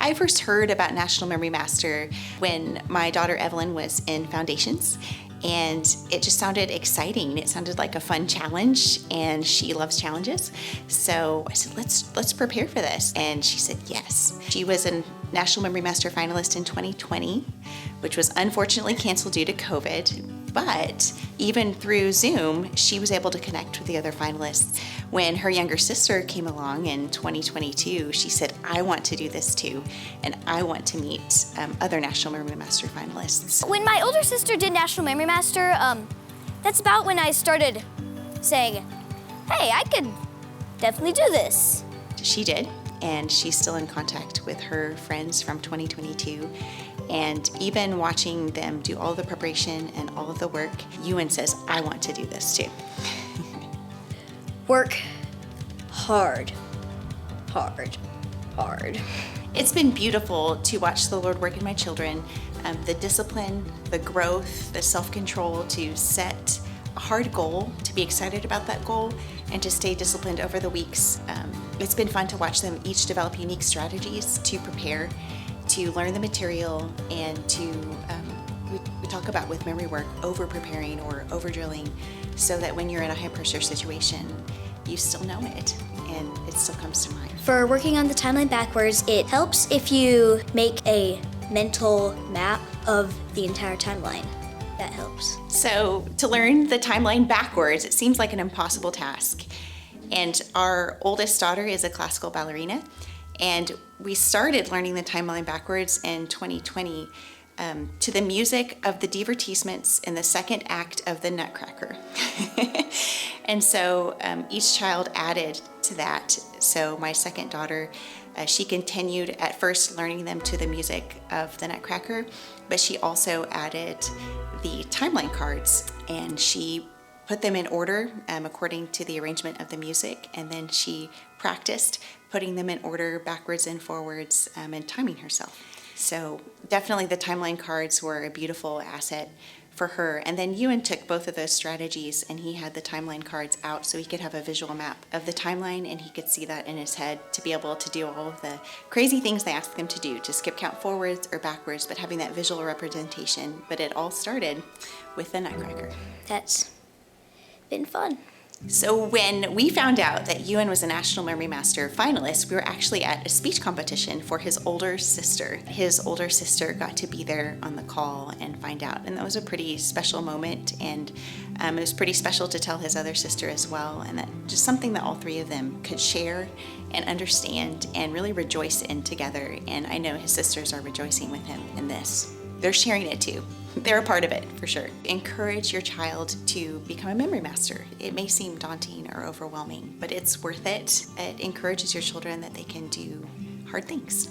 I first heard about National Memory Master when my daughter Evelyn was in foundations, and it just sounded exciting. It sounded like a fun challenge, and she loves challenges. So I said, let's prepare for this. And she said yes. She was a National Memory Master finalist in 2020, which was unfortunately canceled due to COVID. But even through Zoom, she was able to connect with the other finalists. When her younger sister came along in 2022, she said, I want to do this too, and I want to meet other National Memory Master finalists. When my older sister did National Memory Master, that's about when I started saying, hey, I could definitely do this. She did, and she's still in contact with her friends from 2022. And even watching them do all the preparation and all of the work, Ewan says, I want to do this too. Work hard, hard, hard. It's been beautiful to watch the Lord work in my children. The discipline, the growth, the self-control to set a hard goal, to be excited about that goal, and to stay disciplined over the weeks. It's been fun to watch them each develop unique strategies to prepare, to learn the material, and to, we talk about with memory work, over-preparing or over-drilling, so that when you're in a high-pressure situation, you still know it, and it still comes to mind. For working on the timeline backwards, it helps if you make a mental map of the entire timeline. That helps. So to learn the timeline backwards, it seems like an impossible task. And our oldest daughter is a classical ballerina, and we started learning the timeline backwards in 2020 to the music of the divertissements in the second act of the Nutcracker. And so each child added to that. So my second daughter, she continued at first learning them to the music of the Nutcracker, but she also added the timeline cards, and she put them in order according to the arrangement of the music, and then she practiced putting them in order backwards and forwards and timing herself. So definitely the timeline cards were a beautiful asset for her. And then Ewan took both of those strategies, and he had the timeline cards out so he could have a visual map of the timeline, and he could see that in his head to be able to do all of the crazy things they asked him to do, to skip count forwards or backwards, but having that visual representation. But it all started with the Nutcracker. That's been fun. So when we found out that Ewan was a National Memory Master finalist, we were actually at a speech competition for his older sister. His older sister got to be there on the call and find out, and that was a pretty special moment, and it was pretty special to tell his other sister as well, and that just something that all three of them could share and understand and really rejoice in together. And I know his sisters are rejoicing with him in this. They're sharing it too. They're a part of it, for sure. Encourage your child to become a memory master. It may seem daunting or overwhelming, but it's worth it. It encourages your children that they can do hard things.